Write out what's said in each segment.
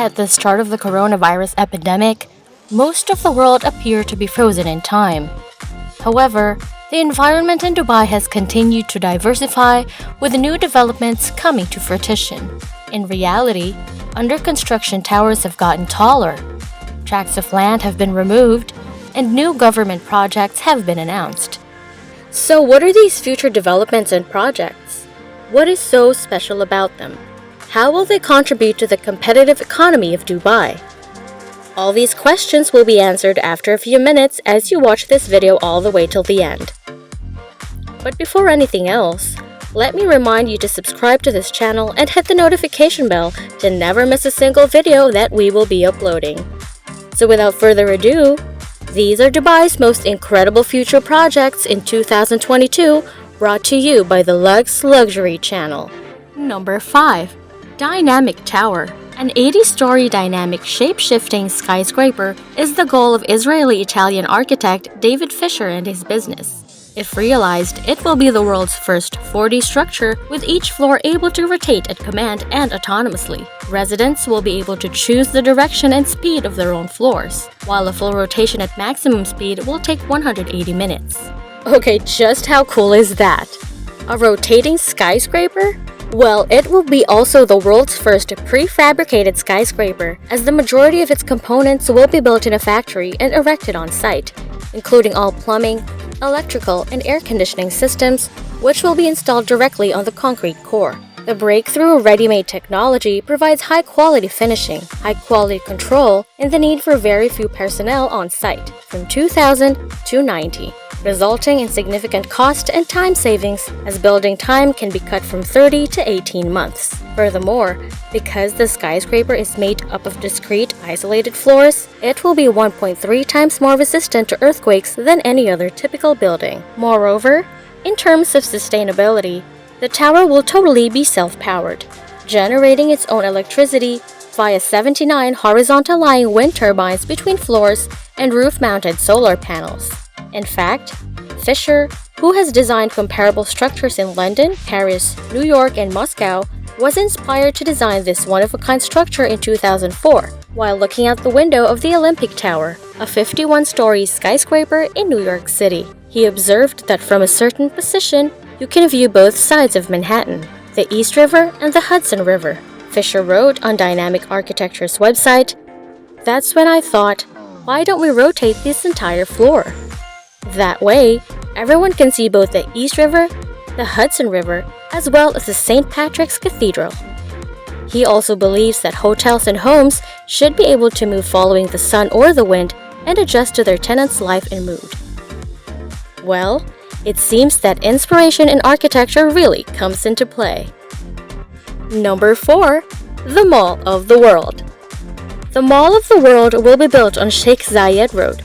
At the start of the coronavirus epidemic, most of the world appeared to be frozen in time. However, the environment in Dubai has continued to diversify with new developments coming to fruition. In reality, under construction towers have gotten taller, tracts of land have been removed, and new government projects have been announced. So what are these future developments and projects? What is so special about them? How will they contribute to the competitive economy of Dubai? All these questions will be answered after a few minutes as you watch this video all the way till the end. But before anything else, let me remind you to subscribe to this channel and hit the notification bell to never miss a single video that we will be uploading. So without further ado, these are Dubai's most incredible future projects in 2022, brought to you by the Luxe Luxury channel. Number 5. Dynamic Tower. An 80-story dynamic shape-shifting skyscraper is the goal of Israeli-Italian architect David Fisher and his business. If realized, it will be the world's first 4D structure with each floor able to rotate at command and autonomously. Residents will be able to choose the direction and speed of their own floors, while a full rotation at maximum speed will take 180 minutes. Okay, just how cool is that? A rotating skyscraper? Well, it will be also the world's first prefabricated skyscraper, as the majority of its components will be built in a factory and erected on site, including all plumbing, electrical, and air conditioning systems, which will be installed directly on the concrete core. The breakthrough ready-made technology provides high-quality finishing, high-quality control, and the need for very few personnel on site, from 2,000 to 90, resulting in significant cost and time savings, as building time can be cut from 30 to 18 months. Furthermore, because the skyscraper is made up of discrete, isolated floors, it will be 1.3 times more resistant to earthquakes than any other typical building. Moreover, in terms of sustainability, the tower will totally be self-powered, generating its own electricity via 79 horizontal-lying wind turbines between floors and roof-mounted solar panels. In fact, Fisher, who has designed comparable structures in London, Paris, New York, and Moscow, was inspired to design this one-of-a-kind structure in 2004 while looking out the window of the Olympic Tower, a 51-story skyscraper in New York City. He observed that from a certain position, you can view both sides of Manhattan, the East River and the Hudson River. Fisher wrote on Dynamic Architecture's website, "That's when I thought, why don't we rotate this entire floor? That way, everyone can see both the East River, the Hudson River, as well as the St. Patrick's Cathedral." He also believes that hotels and homes should be able to move following the sun or the wind and adjust to their tenants' life and mood. Well, it seems that inspiration in architecture really comes into play. Number 4. The Mall of the World. The Mall of the World will be built on Sheikh Zayed Road.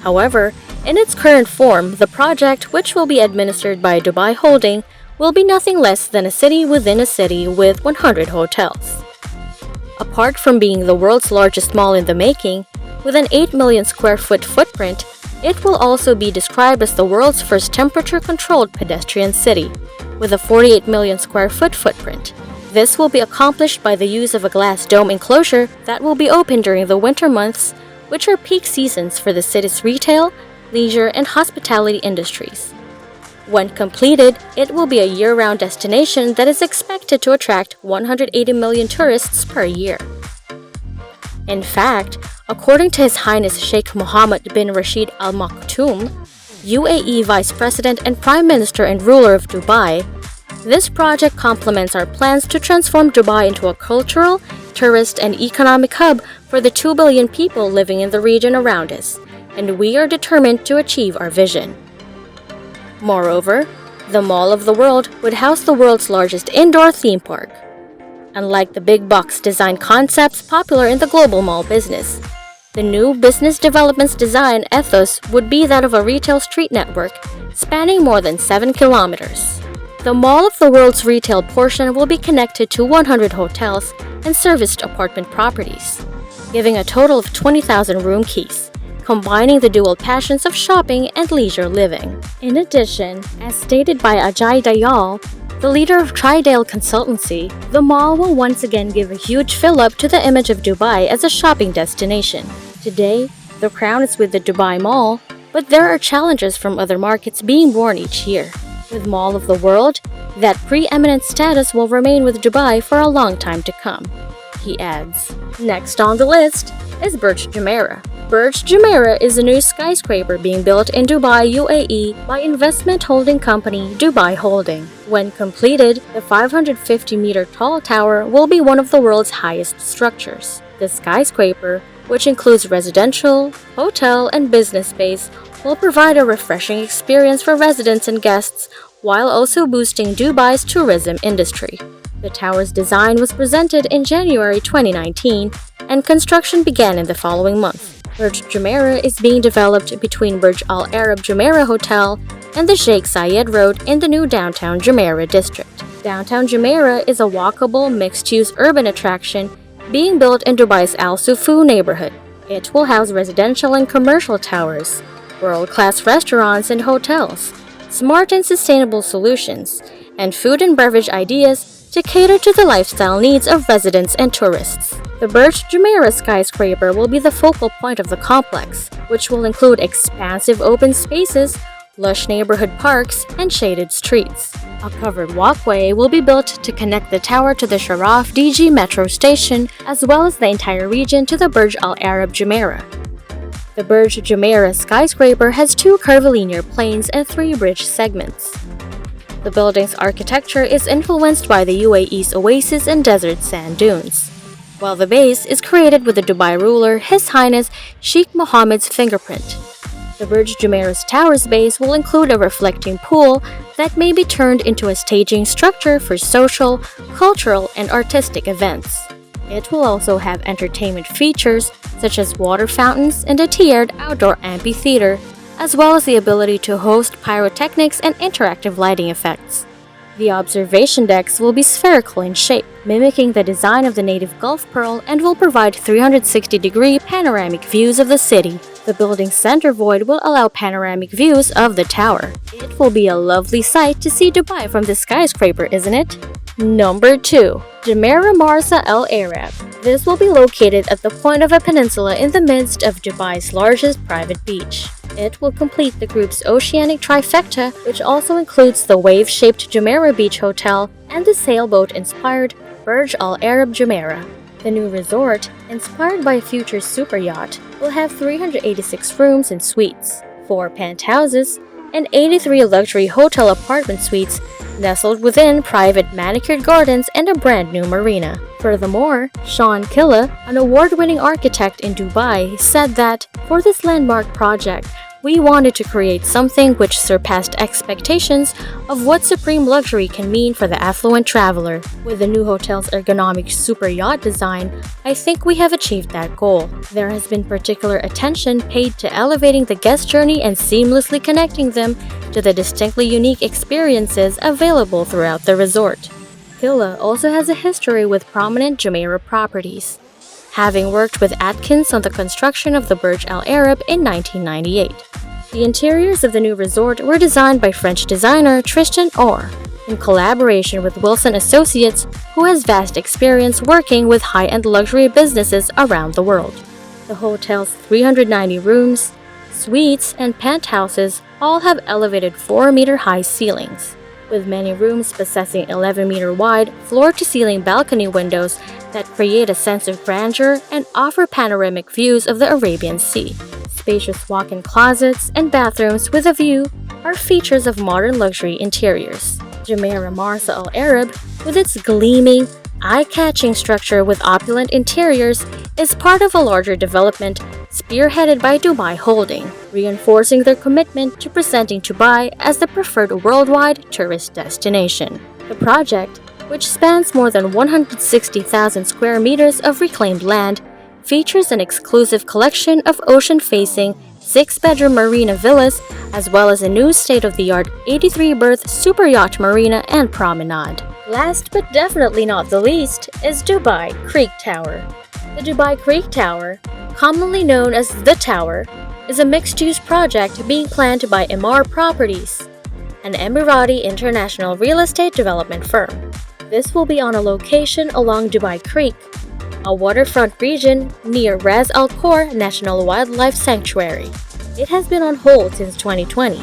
However, in its current form, the project, which will be administered by Dubai Holding, will be nothing less than a city within a city with 100 hotels. Apart from being the world's largest mall in the making, with an 8 million square foot footprint, it will also be described as the world's first temperature-controlled pedestrian city, with a 48 million square foot footprint. This will be accomplished by the use of a glass dome enclosure that will be open during the winter months, which are peak seasons for the city's retail, leisure, and hospitality industries. When completed, it will be a year-round destination that is expected to attract 180 million tourists per year. In fact, according to His Highness Sheikh Mohammed bin Rashid Al Maktoum, UAE Vice President and Prime Minister and ruler of Dubai, this project complements our plans to transform Dubai into a cultural, tourist, and economic hub for the 2 billion people living in the region around us, and we are determined to achieve our vision. Moreover, the Mall of the World would house the world's largest indoor theme park. Unlike the big box design concepts popular in the global mall business, the new business development's design ethos would be that of a retail street network spanning more than 7 kilometers. The Mall of the World's retail portion will be connected to 100 hotels and serviced apartment properties, giving a total of 20,000 room keys, combining the dual passions of shopping and leisure living. In addition, as stated by Ajay Dayal, the leader of Tridale Consultancy, the mall will once again give a huge fill-up to the image of Dubai as a shopping destination. Today, the crown is with the Dubai Mall, but there are challenges from other markets being born each year. With Mall of the World, that preeminent status will remain with Dubai for a long time to come, he adds. Next on the list is Burj Jumeirah. Burj Jumeirah is a new skyscraper being built in Dubai, UAE by investment holding company Dubai Holding. When completed, the 550-meter tall tower will be one of the world's highest structures. The skyscraper, which includes residential, hotel, and business space, will provide a refreshing experience for residents and guests while also boosting Dubai's tourism industry. The tower's design was presented in January 2019, and construction began in the following month. Burj Jumeirah is being developed between Burj Al Arab Jumeirah Hotel and the Sheikh Zayed Road in the new downtown Jumeirah district. Downtown Jumeirah is a walkable, mixed-use urban attraction being built in Dubai's Al Sufu neighborhood. It will house residential and commercial towers, world-class restaurants and hotels, smart and sustainable solutions, and food and beverage ideas to cater to the lifestyle needs of residents and tourists. The Burj Jumeirah skyscraper will be the focal point of the complex, which will include expansive open spaces, lush neighborhood parks, and shaded streets. A covered walkway will be built to connect the tower to the Sharaf DG metro station, as well as the entire region to the Burj Al Arab Jumeirah. The Burj Jumeirah skyscraper has 2 curvilinear planes and 3 bridge segments. The building's architecture is influenced by the UAE's oasis and desert sand dunes, while the base is created with the Dubai ruler His Highness Sheikh Mohammed's fingerprint. The Burj Jumeirah's tower's base will include a reflecting pool that may be turned into a staging structure for social, cultural, and artistic events. It will also have entertainment features such as water fountains and a tiered outdoor amphitheater, as well as the ability to host pyrotechnics and interactive lighting effects. The observation decks will be spherical in shape, mimicking the design of the native Gulf Pearl, and will provide 360-degree panoramic views of the city. The building's center void will allow panoramic views of the tower. It will be a lovely sight to see Dubai from the skyscraper, isn't it? Number 2. Jumeirah Marsa Al Arab. This will be located at the point of a peninsula in the midst of Dubai's largest private beach. It will complete the group's oceanic trifecta, which also includes the wave-shaped Jumeirah Beach Hotel and the sailboat-inspired Burj Al Arab Jumeirah. The new resort, inspired by a future super yacht, will have 386 rooms and suites, 4 penthouses, and 83 luxury hotel apartment suites nestled within private manicured gardens and a brand new marina. Furthermore, Sean Killa, an award-winning architect in Dubai, said that, for this landmark project, we wanted to create something which surpassed expectations of what supreme luxury can mean for the affluent traveler. With the new hotel's ergonomic super yacht design, I think we have achieved that goal. There has been particular attention paid to elevating the guest journey and seamlessly connecting them to the distinctly unique experiences available throughout the resort. Killa also has a history with prominent Jumeirah properties, having worked with Atkins on the construction of the Burj Al Arab in 1998. The interiors of the new resort were designed by French designer Tristan Orr, in collaboration with Wilson Associates, who has vast experience working with high-end luxury businesses around the world. The hotel's 390 rooms, suites, and penthouses all have elevated 4-meter-high ceilings, with many rooms possessing 11-meter-wide floor-to-ceiling balcony windows that create a sense of grandeur and offer panoramic views of the Arabian Sea. Spacious walk-in closets and bathrooms with a view are features of modern luxury interiors. Jumeirah Marsa Al Arab, with its gleaming, eye-catching structure with opulent interiors, is part of a larger development spearheaded by Dubai Holding, reinforcing their commitment to presenting Dubai as the preferred worldwide tourist destination. The project, which spans more than 160,000 square meters of reclaimed land, features an exclusive collection of ocean-facing 6-bedroom marina villas, as well as a new state-of-the-art 83-berth super yacht marina and promenade. Last but definitely not the least is Dubai Creek Tower. The Dubai Creek Tower, commonly known as The Tower, is a mixed-use project being planned by Emaar Properties, an Emirati international real estate development firm. This will be on a location along Dubai Creek, a waterfront region near Ras Al Khor National Wildlife Sanctuary. It has been on hold since 2020,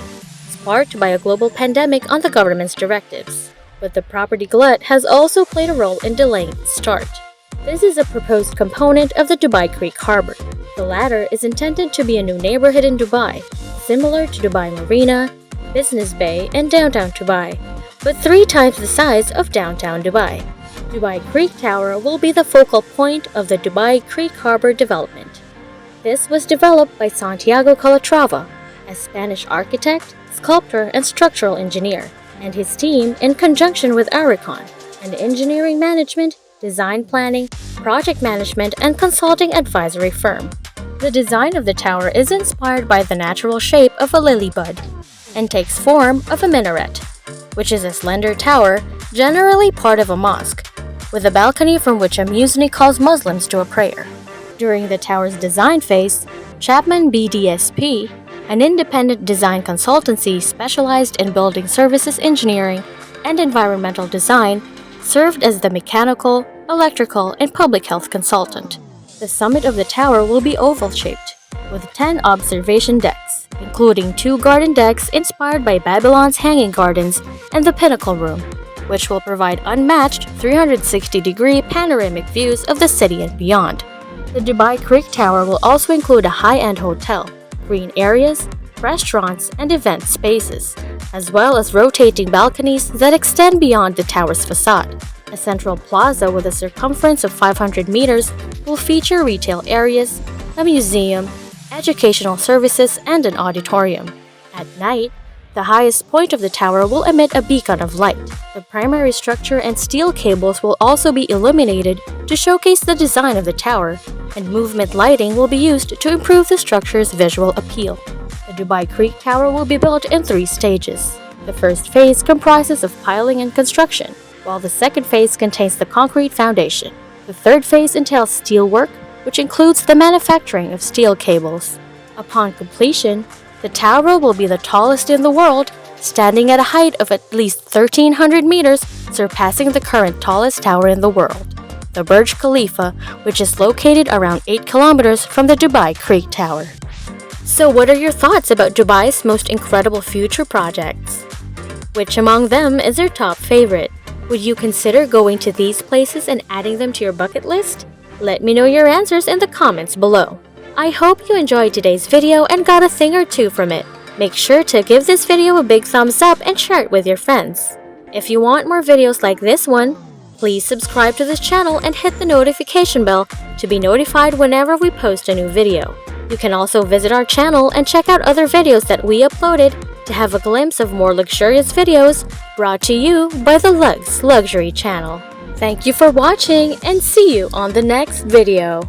sparked by a global pandemic on the government's directives. But the property glut has also played a role in delaying its start. This is a proposed component of the Dubai Creek Harbor. The latter is intended to be a new neighborhood in Dubai, similar to Dubai Marina, Business Bay, and downtown Dubai, but 3 times the size of downtown Dubai. Dubai Creek Tower will be the focal point of the Dubai Creek Harbor development. This was developed by Santiago Calatrava, a Spanish architect, sculptor, and structural engineer, and his team in conjunction with Aricon, an engineering management, design planning, project management, and consulting advisory firm. The design of the tower is inspired by the natural shape of a lily bud and takes form of a minaret, which is a slender tower, generally part of a mosque, with a balcony from which a muezzin calls Muslims to a prayer. During the tower's design phase, Chapman BDSP, an independent design consultancy specialized in building services engineering and environmental design, served as the mechanical, electrical, and public health consultant. The summit of the tower will be oval-shaped, with 10 observation decks, including 2 garden decks inspired by Babylon's Hanging Gardens and the Pinnacle Room, which will provide unmatched 360-degree panoramic views of the city and beyond. The Dubai Creek Tower will also include a high-end hotel, green areas, restaurants, and event spaces, as well as rotating balconies that extend beyond the tower's facade. A central plaza with a circumference of 500 meters will feature retail areas, a museum, educational services, and an auditorium. At night, the highest point of the tower will emit a beacon of light. The primary structure and steel cables will also be illuminated to showcase the design of the tower, and movement lighting will be used to improve the structure's visual appeal. The Dubai Creek Tower will be built in 3 stages. The first phase comprises of piling and construction, while the second phase contains the concrete foundation. The third phase entails steel work, which includes the manufacturing of steel cables. Upon completion, the tower will be the tallest in the world, standing at a height of at least 1,300 meters, surpassing the current tallest tower in the world, the Burj Khalifa, which is located around 8 kilometers from the Dubai Creek Tower. So what are your thoughts about Dubai's most incredible future projects? Which among them is your top favorite? Would you consider going to these places and adding them to your bucket list? Let me know your answers in the comments below. I hope you enjoyed today's video and got a thing or two from it. Make sure to give this video a big thumbs up and share it with your friends. If you want more videos like this one, please subscribe to this channel and hit the notification bell to be notified whenever we post a new video. You can also visit our channel and check out other videos that we uploaded to have a glimpse of more luxurious videos brought to you by the Luxe Luxury channel. Thank you for watching and see you on the next video.